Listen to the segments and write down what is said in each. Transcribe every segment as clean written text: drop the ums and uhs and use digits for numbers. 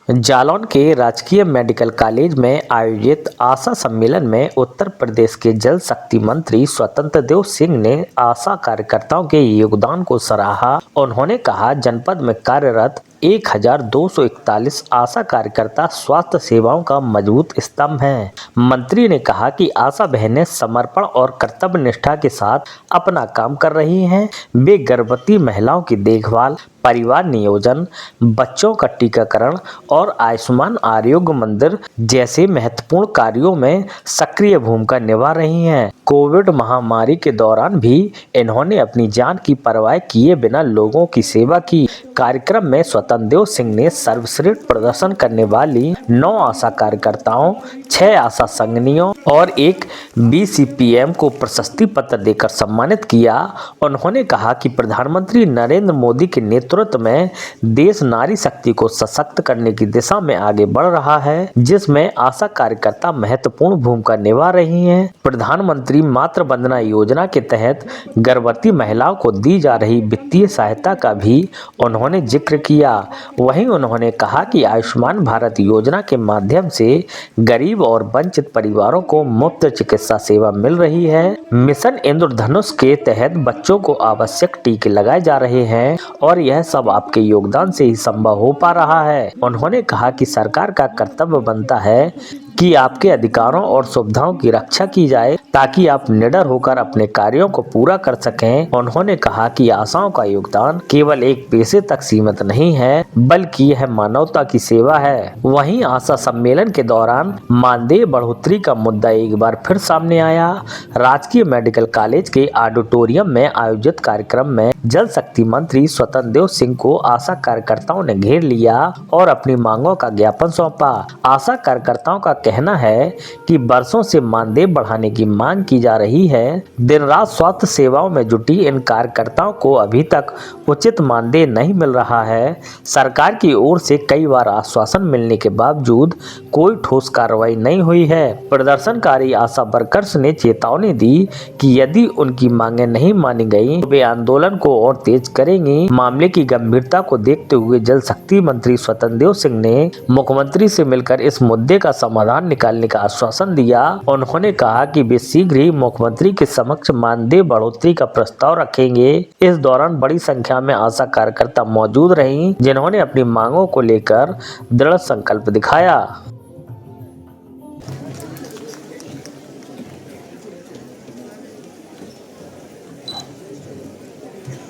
जालौन के राजकीय medical college में आयोजित आशा सम्मेलन में उत्तर प्रदेश के जल शक्ति मंत्री स्वतंत्र देव सिंह ने आशा कार्यकर्ताओं के योगदान को सराहा। उन्होंने कहा, जनपद में कार्यरत 1241 आशा कार्यकर्ता स्वास्थ्य सेवाओं का मजबूत स्तंभ हैं। मंत्री ने कहा कि आशा बहनें समर्पण और कर्तव्य निष्ठा के साथ अपना काम कर रही हैं। वे गर्भवती महिलाओं की देखभाल, परिवार नियोजन, बच्चों का टीकाकरण और आयुष्मान आरोग्य मंदिर जैसे महत्वपूर्ण कार्यों में सक्रिय भूमिका निभा रही हैं। कोविड महामारी के दौरान भी इन्होंने अपनी जान की परवाह किए बिना लोगों की सेवा की। कार्यक्रम में स्वतंत्र देव सिंह ने सर्वश्रेष्ठ प्रदर्शन करने वाली 9 आशा कार्यकर्ताओं, 6 आशा संगनियों और 1 BCPM को प्रशस्ति पत्र देकर सम्मानित किया। उन्होंने कहा कि प्रधानमंत्री नरेंद्र मोदी के नेतृत्व में देश नारी शक्ति को सशक्त करने की दिशा में आगे बढ़ रहा है, जिसमें आशा कार्यकर्ता महत्वपूर्ण भूमिका निभा रही हैं। प्रधानमंत्री मातृ वंदना योजना के तहत गर्भवती महिलाओं को दी जा रही वित्तीय सहायता का भी उन्होंने जिक्र किया। वहीं उन्होंने कहा कि आयुष्मान भारत योजना के माध्यम से गरीब और वंचित परिवारों को मुफ्त चिकित्सा सेवा मिल रही है। मिशन इंद्रधनुष के तहत बच्चों को आवश्यक टीके लगाए जा रहे हैं और यह सब आपके योगदान से ही संभव हो पा रहा है। उन्होंने कहा कि सरकार का कर्तव्य बनता है कि आपके अधिकारों और सुविधाओं की रक्षा की जाए ताकि आप निडर होकर अपने कार्यों को पूरा कर सकें। उन्होंने कहा कि आशाओं का योगदान केवल एक पेशे तक सीमित नहीं है, बल्कि यह मानवता की सेवा है। वहीं आशा सम्मेलन के दौरान मानदेय बढ़ोतरी का मुद्दा एक बार फिर सामने आया। राजकीय मेडिकल कॉलेज के ऑडिटोरियम में आयोजित कार्यक्रम में जल शक्ति मंत्री स्वतंत्र देव सिंह को आशा कार्यकर्ताओं ने घेर लिया और अपनी मांगों का ज्ञापन सौंपा। आशा कार्यकर्ताओं का कहना है कि बरसों से मानदेय बढ़ाने की मांग की जा रही है। दिन रात स्वास्थ्य सेवाओं में जुटी इन कार्यकर्ताओं को अभी तक उचित मानदेय नहीं मिल रहा है। सरकार की ओर से कई बार आश्वासन मिलने के बावजूद कोई ठोस कार्रवाई नहीं हुई है। प्रदर्शनकारी आशा वर्कर्स ने चेतावनी दी कि यदि उनकी मांगें नहीं मानी गई तो वे आंदोलन को और तेज करेंगी। मामले की गंभीरता को देखते हुए जल शक्ति मंत्री स्वतंत्र देव सिंह ने मुख्यमंत्री से मिलकर इस मुद्दे का समाधान निकालने का आश्वासन दिया। उन्होंने कहा कि वे शीघ्र ही मुख्यमंत्री के समक्ष मानदेय बढ़ोतरी का प्रस्ताव रखेंगे। इस दौरान बड़ी संख्या में आशा कार्यकर्ता मौजूद रहीं, जिन्होंने अपनी मांगों को लेकर दृढ़ संकल्प दिखाया।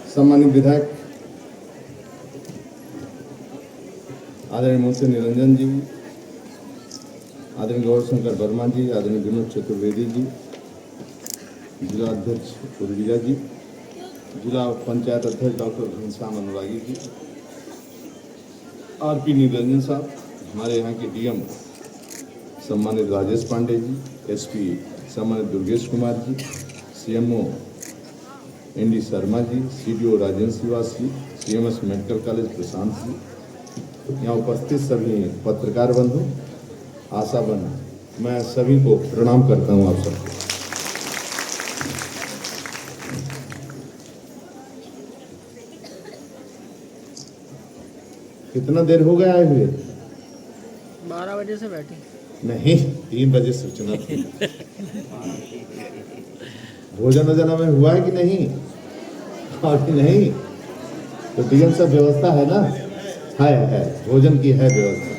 सम्मानित विधायक आदरणीय मोहसिन निरंजन जी, आदरणीय गौरशंकर वर्मा जी, आदरणीय विनोद चतुर्वेदी जी, जिला अध्यक्ष उर्विला जी, जिला पंचायत अध्यक्ष डॉक्टर घनश्याम अनुरागी जी, RP निरंजन साहब, हमारे यहाँ के DM सम्मानित राजेश पांडे जी, SP सम्मानित Durgesh Kumar ji, CMO ND Sharma ji, CDO Rajendra Shrivas जी, CMS medical college Prashant ji, यहाँ उपस्थित सभी पत्रकार बंधु, आशा बंधु, मैं सभी को प्रणाम करता हूँ। आप सबको कितना देर हो गया आए हुए? 12 बजे से बैठे नहीं, 3 बजे सूचना थी। भोजन वोजन में हुआ है कि नहीं? अभी नहीं तो DM सब व्यवस्था है ना? है भोजन की है व्यवस्था।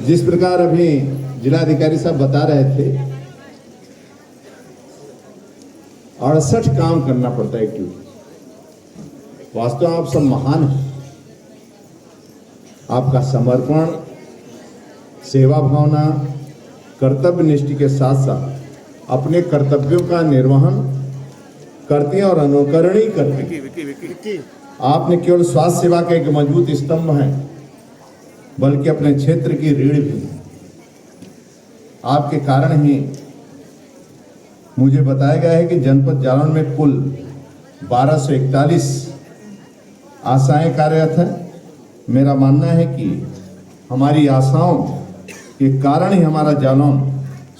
जिस प्रकार अभी जिलाधिकारी साहब बता रहे थे, 68 काम करना पड़ता है क्यों? वास्तव में आप सब महान हैं। आपका समर्पण, सेवा भावना, कर्तव्य निष्ठा के साथ साथ अपने कर्तव्यों का निर्वहन करते हैं और अनुकरण ही करते हैं। आपने केवल स्वास्थ्य सेवा का एक मजबूत स्तंभ है, बल्कि अपने क्षेत्र की रीढ़ भी है। आपके कारण ही मुझे बताया गया है कि जनपद जालौन में कुल 1241 आशाएं कार्यरत हैं। मेरा मानना है कि हमारी आशाओं के कारण ही हमारा जालौन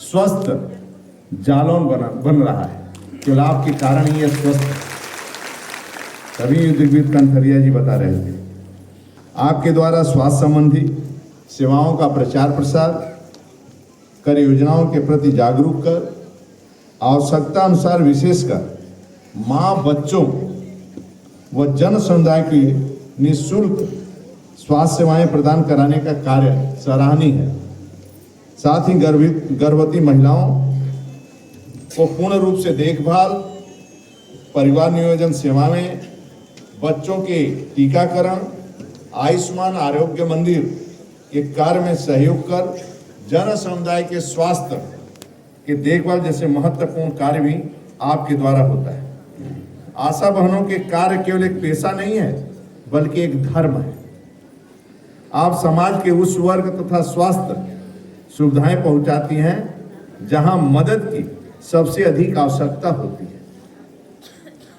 स्वस्थ जालौन बन रहा है। केवल आपके कारण ही यह स्वस्थ तभी दिग्विजय कनखरिया जी बता रहे थे, आपके द्वारा स्वास्थ्य संबंधी सेवाओं का प्रचार प्रसार कर, योजनाओं के प्रति जागरूक कर, आवश्यकता अनुसार विशेषकर माँ, बच्चों व जन समुदाय की निःशुल्क स्वास्थ्य सेवाएं प्रदान कराने का कार्य सराहनीय है। साथ ही गर्भवती महिलाओं को पूर्ण रूप से देखभाल, परिवार नियोजन सेवाएं, बच्चों के टीकाकरण, आयुष्मान आरोग्य मंदिर के कार्य में सहयोग कर जन समुदाय के स्वास्थ्य के देखभाल जैसे महत्वपूर्ण कार्य भी आपके द्वारा होता है। आशा बहनों के कार्य केवल एक पेशा नहीं है, बल्कि एक धर्म है। आप समाज के उस वर्ग तथा स्वास्थ्य सुविधाएं पहुंचाती हैं जहां मदद की सबसे अधिक आवश्यकता होती है,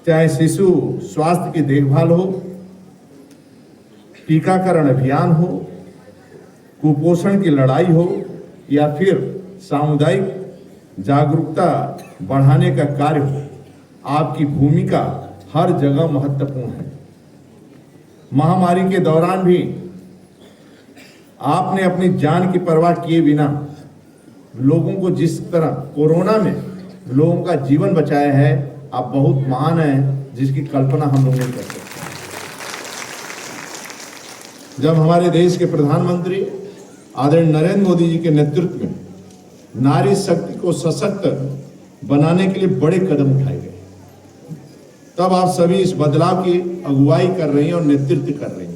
चाहे शिशु स्वास्थ्य की देखभाल हो, टीकाकरण अभियान हो, कुपोषण की लड़ाई हो या फिर सामुदायिक जागरूकता बढ़ाने का कार्य हो। आपकी भूमिका हर जगह महत्वपूर्ण है। महामारी के दौरान भी आपने अपनी जान की परवाह किए बिना लोगों को जिस तरह कोरोना में लोगों का जीवन बचाया है, आप बहुत महान हैं, जिसकी कल्पना हम लोग नहीं कर सकते। जब हमारे देश के प्रधानमंत्री आदरणीय नरेंद्र मोदी जी के नेतृत्व में नारी शक्ति को सशक्त बनाने के लिए बड़े कदम उठाए गए, तब आप सभी इस बदलाव की अगुवाई कर रही हैं और नेतृत्व कर रही हैं।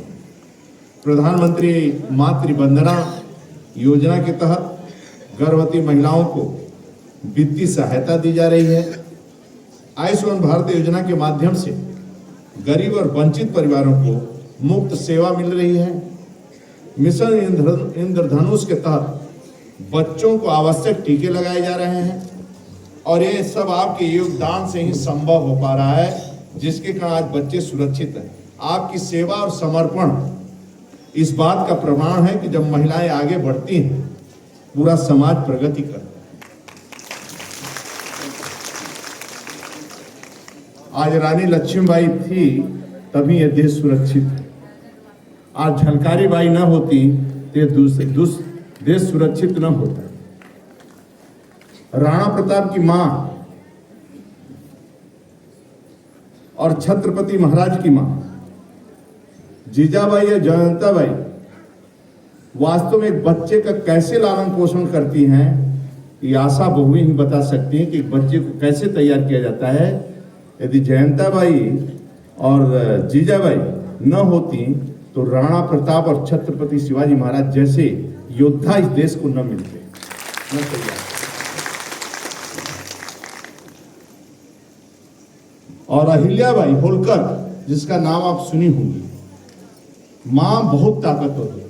प्रधानमंत्री मातृ वंदना योजना के तहत गर्भवती महिलाओं को वित्तीय सहायता दी जा रही है। आयुष्मान भारत योजना के माध्यम से गरीब और वंचित परिवारों को मुफ्त सेवा मिल रही है। मिशन इंद्रधनुष के तहत बच्चों को आवश्यक टीके लगाए जा रहे हैं और ये सब आपके योगदान से ही संभव हो पा रहा है, जिसके कारण आज बच्चे सुरक्षित हैं। आपकी सेवा और समर्पण इस बात का प्रमाण है कि जब महिलाएं आगे बढ़ती हैं, पूरा समाज प्रगति करता है। आज रानी लक्ष्मीबाई थी, तभी यह देश सुरक्षित है। आज झलकारी बाई न होती तो देश सुरक्षित न होता। राणा प्रताप की मां और छत्रपति महाराज की मां जीजाबाई या जयंताबाई वास्तव में एक बच्चे का कैसे लालन पोषण करती हैं, ये आशा बहुएं ही बता सकती हैं कि एक बच्चे को कैसे तैयार किया जाता है। यदि जयंताबाई और जीजाबाई न होती तो राणा प्रताप और छत्रपति शिवाजी महाराज जैसे योद्धा इस देश को न मिलते, न तैयार। और अहिल्याबाई होलकर, जिसका नाम आप सुनी होंगी, मां बहुत ताकतवर है।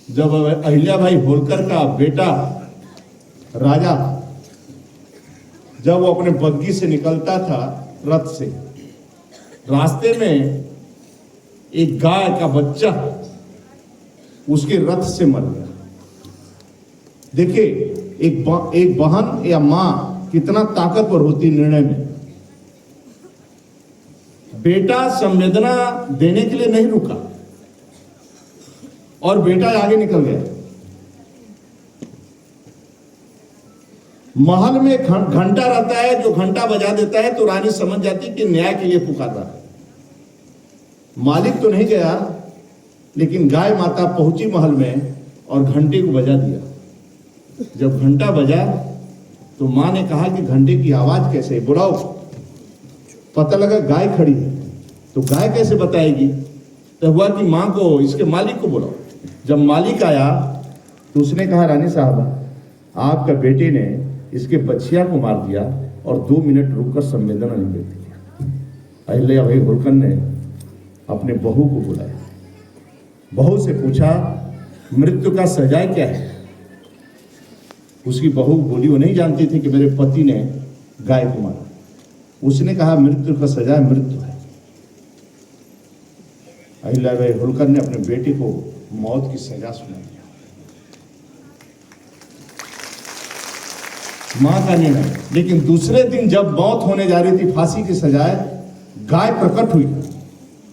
जब अहिल्याबाई होलकर का बेटा राजा, जब वो अपने बग्गी से निकलता था रथ से, रास्ते में एक गाय का बच्चा उसके रथ से मर गया। देखिए एक बहन या मां कितना ताकतवर होती निर्णय में। बेटा संवेदना देने के लिए नहीं रुका और बेटा आगे निकल गया। महल में घंटा रहता है, जो घंटा बजा देता है तो रानी समझ जाती कि न्याय के लिए पुकार रहा है। मालिक तो नहीं गया, लेकिन गाय माता पहुंची महल में और घंटे को बजा दिया। जब घंटा बजा तो मां ने कहा कि घंटे की आवाज कैसे, बुलाओ। पता लगा गाय खड़ी है, तो गाय कैसे बताएगी। तो हुआ कि मां को, इसके मालिक को बुलाओ। जब मालिक आया तो उसने कहा, रानी साहबा, आपका बेटे ने इसके बच्चिया को मार दिया और 2 मिनट रुककर संवेदना नहीं देती। अहिल्याबाई होलकर ने अपने बहू को बुलाया, बहू से पूछा मृत्यु का सजाए क्या है। उसकी बहू बोली वो नहीं जानती थी कि मेरे पति ने गाय को मारा। उसने कहा मृत्यु का सजाए मृत्यु है। अहिल्याबाई होलकर ने अपने बेटे को मौत की सजा सुना दिया। मां का निर्णय। लेकिन दूसरे दिन जब मौत होने जा रही थी, फांसी की सजाए, गाय प्रकट हुई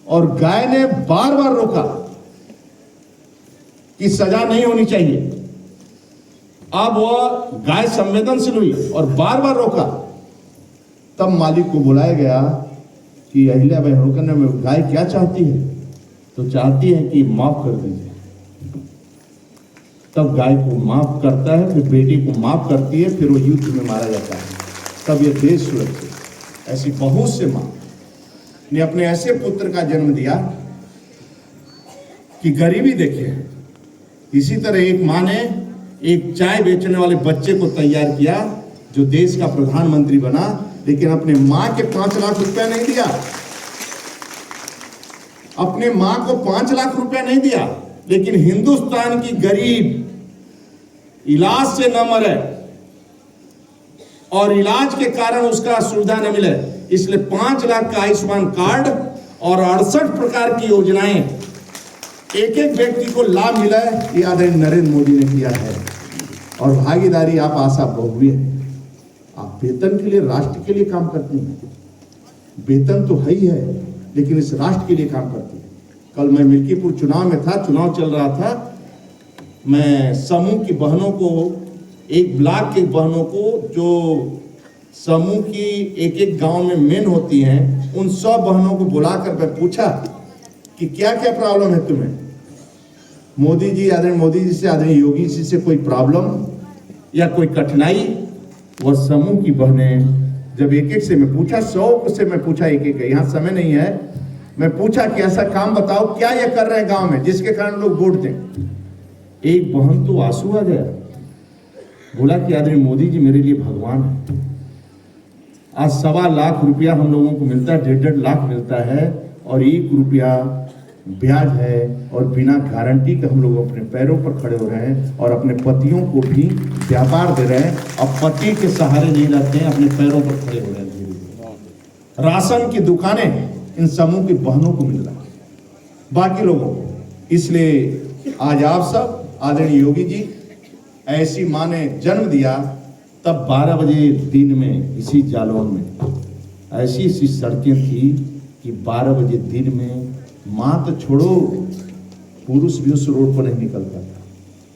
और गाय ने बार बार रोका कि सजा नहीं होनी चाहिए। अब वह गाय संवेदनशील हुई और बार बार रोका। तब मालिक को बुलाया गया कि अहिल्याबाई होलकर ने गाय क्या चाहती है? तो चाहती है कि माफ कर दीजिए। तब गाय को माफ करता है, फिर बेटी को माफ करती है, फिर वो युद्ध में मारा जाता है। तब ये देश सुरक्षित। ऐसी बहुत से मां ने अपने ऐसे पुत्र का जन्म दिया कि गरीबी देखिए। इसी तरह एक मां ने एक चाय बेचने वाले बच्चे को तैयार किया जो देश का प्रधानमंत्री बना, लेकिन अपने मां के 5 लाख रुपया नहीं दिया। अपने मां को 5 लाख रुपया नहीं दिया, लेकिन हिंदुस्तान की गरीब इलाज से न मरे और इलाज के कारण उसका सुविधा न मिले, इसलिए 5 लाख का आयुष्मान कार्ड और 68 प्रकार की योजनाएं एक एक व्यक्ति को लाभ मिला है। ये आदरणीय नरेंद्र मोदी ने किया है। और भागीदारी आप आशा बहुवी है। आप वेतन के लिए, राष्ट्र के लिए काम करती हैं। वेतन तो है ही है, लेकिन इस राष्ट्र के लिए काम करती है। कल मैं मिल्कीपुर चुनाव में था, चुनाव चल रहा था। मैं समूह की बहनों को, एक ब्लॉक की बहनों को, जो समूह की एक एक गांव में मेन होती हैं, उन सब बहनों को बुलाकर मैं पूछा कि क्या क्या प्रॉब्लम है तुम्हें? मोदी जी, आदरणीय मोदी जी से, आदरणीय योगी जी से कोई प्रॉब्लम या कोई कठिनाई? वह समूह की बहनें जब एक एक से मैं पूछा, 100 से मैं पूछा, एक एक, यहाँ समय नहीं है, मैं पूछा कि ऐसा काम बताओ क्या ये कर रहे हैं गांव में जिसके कारण लोग वोट दें। एक बहन तो आंसू आ गया, बोला कि आदरणीय मोदी जी मेरे लिए भगवान है। आज 1.25 लाख रुपया हम लोगों को मिलता है, 1.5 लाख मिलता है, और 1 रुपया ब्याज है, और बिना गारंटी के हम लोग अपने पैरों पर खड़े हो रहे हैं और अपने पतियों को भी व्यापार दे रहे हैं। अब पति के सहारे नहीं रहते हैं, अपने पैरों पर खड़े हो रहे हैं। राशन की दुकानें इन समूह की बहनों को मिल रहा है, बाकी लोगों को। इसलिए आज आप सब, आदरणीय योगी जी, ऐसी मां ने जन्म दिया, तब 12 बजे दिन में इसी जालौन में ऐसी ऐसी सड़कें थी कि 12 बजे दिन में मां तो छोड़ो, पुरुष भी उस रोड पर नहीं निकलता था।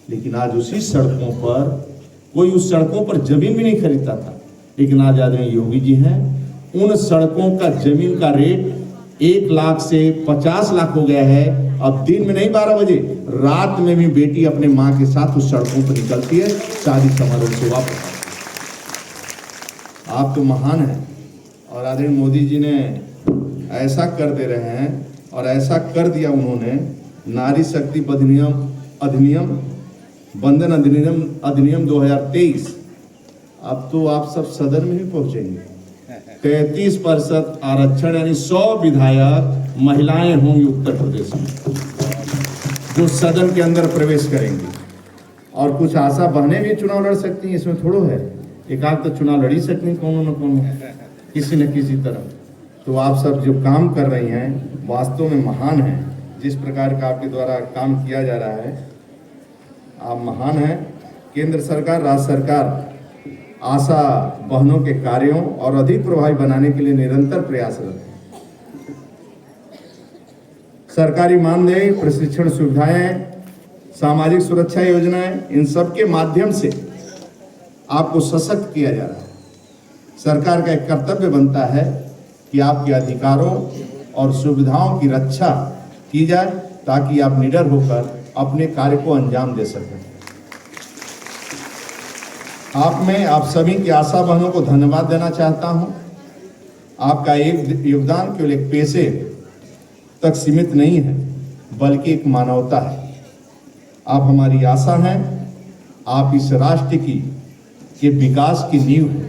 लेकिन आज उसी सड़कों पर कोई उस सड़कों पर जमीन भी नहीं खरीदता था, लेकिन आज आदरणीय योगी जी हैं, उन सड़कों का जमीन का रेट 1 लाख से 50 लाख हो गया है। अब दिन में नहीं, 12 बजे, रात में भी बेटी अपने मां के साथ उस सड़कों पर निकलती है शादी समारोह से वापस। आप तो महान हैं, और आदरणीय मोदी जी ने ऐसा कर दे रहे हैं, और ऐसा कर दिया उन्होंने। नारी शक्ति अधिनियम बंधन अधिनियम 2023, अब तो आप सब सदन में भी पहुंचेंगे। 33% आरक्षण, यानी 100 विधायक महिलाएं होंगी उत्तर प्रदेश में जो सदन के अंदर प्रवेश करेंगी। और कुछ आशा बहनें भी चुनाव लड़ सकती हैं, इसमें थोड़ो है, एक आध तो चुनाव लड़ ही सकती हैं, कोनो न कोनो, किसी न किसी तरह। तो आप सब जो काम कर रही हैं वास्तव में महान हैं। जिस प्रकार का आपके द्वारा काम किया जा रहा है, आप महान हैं। केंद्र सरकार, राज्य सरकार आशा बहनों के कार्यों और अधिक प्रभावी बनाने के लिए निरंतर प्रयासरत है। सरकारी मानदेय, प्रशिक्षण सुविधाएं, सामाजिक सुरक्षा योजनाएं, इन सब के माध्यम से आपको सशक्त किया जा रहा है। सरकार का एक कर्तव्य बनता है कि आपके अधिकारों और सुविधाओं की रक्षा की जाए, ताकि आप निडर होकर अपने कार्य को अंजाम दे सकें। आप सभी की आशा बहनों को धन्यवाद देना चाहता हूं। आपका एक योगदान केवल एक पैसे तक सीमित नहीं है, बल्कि एक मानवता है। आप हमारी आशा हैं, आप इस राष्ट्र के विकास की नींव है।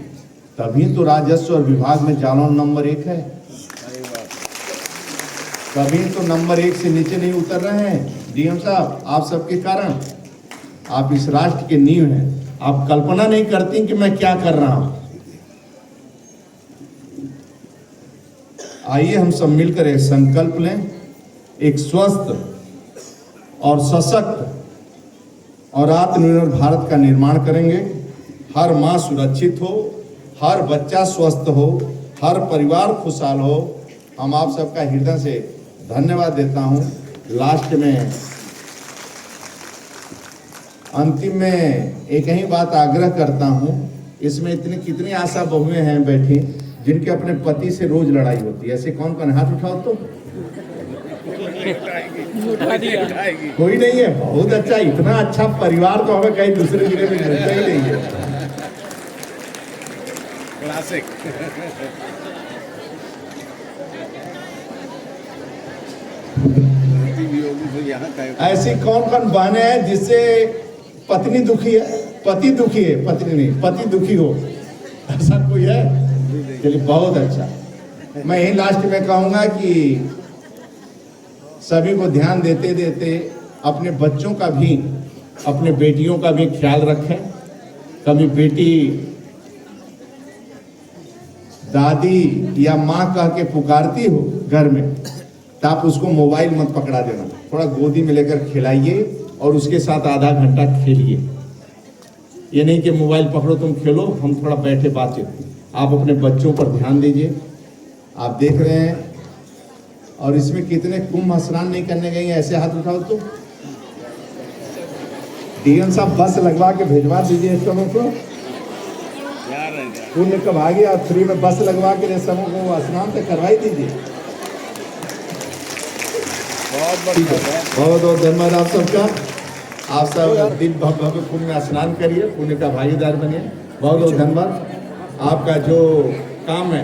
तभी तो राजस्व और विभाग में जालौन नंबर 1 है। कभी तो नंबर 1 से नीचे नहीं उतर रहे हैं डीएम साहब, आप सबके कारण। आप इस राष्ट्र के नींव हैं। आप कल्पना नहीं करती कि मैं क्या कर रहा हूं। आइए हम सब मिलकर एक संकल्प लें, एक स्वस्थ और सशक्त और आत्मनिर्भर भारत का निर्माण करेंगे। हर मां सुरक्षित हो, हर बच्चा स्वस्थ हो, हर परिवार खुशहाल हो, हम आप सबका हृदय से धन्यवाद देता हूं। लास्ट में अंतिम में एक ही बात आग्रह करता हूं, इसमें इतनी कितनी आशा बहुएं हैं बैठी जिनके अपने पति से रोज लड़ाई होती है। ऐसे कौन कौन, हाथ उठाओ तो। कोई नहीं है, बहुत अच्छा। इतना अच्छा परिवार तो हमें कहीं दूसरे जिले में मिलता ही नहीं है। क्लासिक। ऐसी कौन कौन बहनें हैं जिससे पत्नी दुखी है, पति दुखी है, पत्नी नहीं, पति दुखी हो, ऐसा कोई है? चलिए बहुत अच्छा। मैं यही लास्ट में कहूंगा कि सभी को ध्यान देते देते अपने बच्चों का भी, अपने बेटियों का भी ख्याल रखें। कभी बेटी दादी या माँ कह के पुकारती हो घर में, तो आप उसको मोबाइल मत पकड़ा देना, थोड़ा गोदी में लेकर खिलाइए और उसके साथ आधा घंटा खेलिए। ये नहीं कि मोबाइल पकड़ो तुम खेलो, हम थोड़ा बैठे बातचीत। आप अपने बच्चों पर ध्यान दीजिए। आप देख रहे हैं, और इसमें कितने कुंभ स्नान नहीं करने गए, ऐसे हाथ उठाओ तो। डीएम साहब बस लगवा के भेजवा दीजिए इस समय को, पुण्य कब आ गया, फ्री में बस लगवा के इस समय को स्नान तो करवाई दीजिए। बहुत बहुत धन्यवाद आप सबका। आप सब दिन भव्य पुण्य में स्नान करिए, पुण्य का भागीदार बनिए। बहुत बहुत धन्यवाद। आपका जो काम है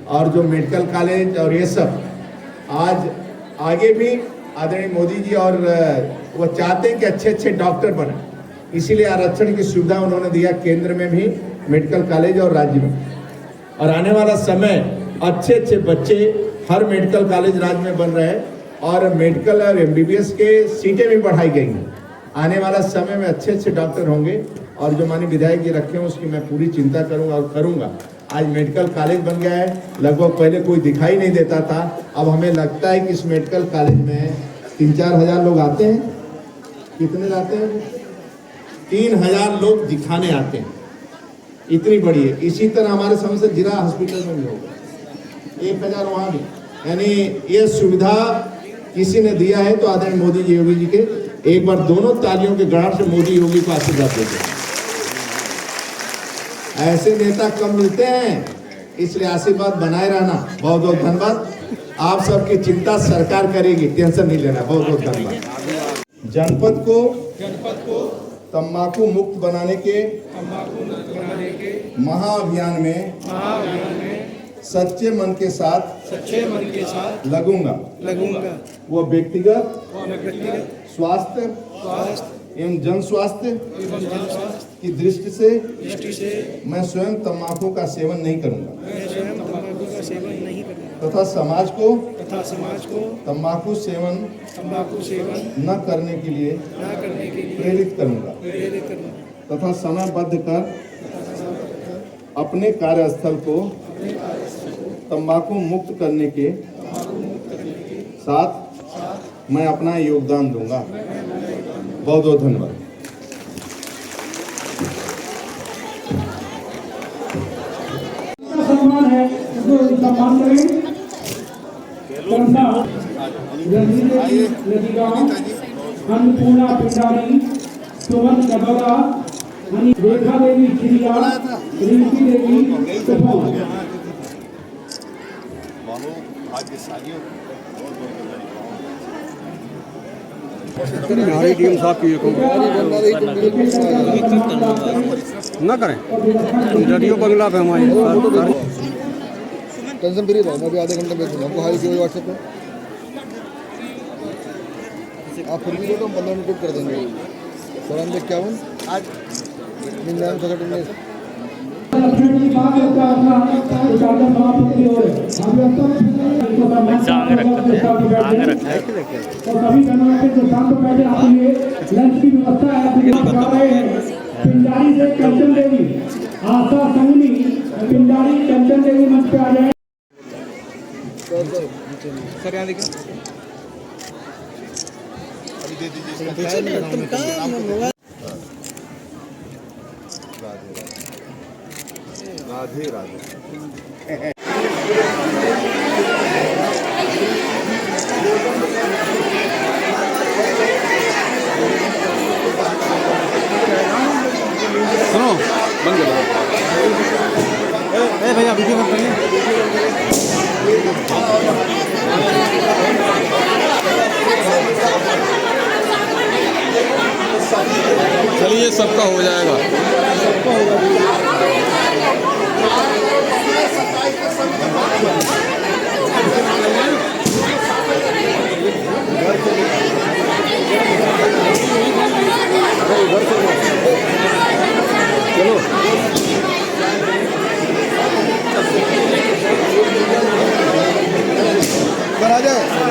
और जो मेडिकल कॉलेज और ये सब, आज आगे भी आदरणीय मोदी जी और वो चाहते हैं कि अच्छे अच्छे डॉक्टर बने, इसीलिए आरक्षण की सुविधा उन्होंने दिया केंद्र में भी मेडिकल कॉलेज और राज्य में। और आने वाला समय अच्छे अच्छे बच्चे हर मेडिकल कॉलेज राज्य में बन रहे हैं और मेडिकल और एमबीबीएस के सीटें भी बढ़ाई गई हैं। आने वाला समय में अच्छे अच्छे डॉक्टर होंगे और जो माननीय विधायक जी रखे हैं उसकी मैं पूरी चिंता करूंगा और करूंगा। आज मेडिकल कॉलेज बन गया है, लगभग पहले कोई दिखाई नहीं देता था, अब हमें लगता है कि इस मेडिकल कॉलेज में 3-4 हजार लोग आते हैं। कितने आते हैं? 3000 लोग दिखाने आते हैं, इतनी बड़ी है। इसी तरह हमारे समझ से जिला हॉस्पिटल में भी होगा 1000 वहाँ भी। यानी ये सुविधा किसी ने दिया है तो आदरणीय मोदी जी, योगी जी के एक बार दोनों तालियों के गड़ाड़ से मोदी योगी को आशीर्वाद देते हैं। ऐसे नेता कम मिलते हैं, इसलिए आशीर्वाद बनाए रहना। बहुत बहुत धन्यवाद। आप सबकी चिंता सरकार करेगी, टेंशन नहीं लेना। बहुत बहुत धन्यवाद। जनपद को तंबाकू मुक्त बनाने के महाअभियान में सच्चे मन के साथ लगूंगा। वो व्यक्तिगत स्वास्थ्य एवं जन स्वास्थ्य की दृष्टि से मैं स्वयं तंबाकू का सेवन नहीं करूंगा तथा समाज को तंबाकू सेवन न करने के लिए प्रेरित करूंगा तथा समयबद्ध कर अपने कार्यस्थल को तंबाकू मुक्त करने के साथ मैं अपना योगदान दूंगा। बहुत बहुत धन्यवाद। सम्मान है जो सम्मान करें। अन्नपूर्णा पिंडारी, सुमन कबरा, रेखा देवी चिड़िया, रिंकी देवी सुपौल। हमारी टीम साहब की ना करें इंटरव्यू बंगला पे हमारे टेंशन फ्री रहो, मैं भी आधे घंटे में भेज दूँगा आपको। हाई कीजिए व्हाट्सएप पे, आप फिर भी तो 15 मिनट कर देंगे। 51 आज 99 पिंडारी से कंचन देवी, आशा संगनी, पिंडारी कंचन देवी मंच पे आ जाए। सर यहाँ देखिए राधे राधे। सबका हो जाएगा। चलो आ जाए।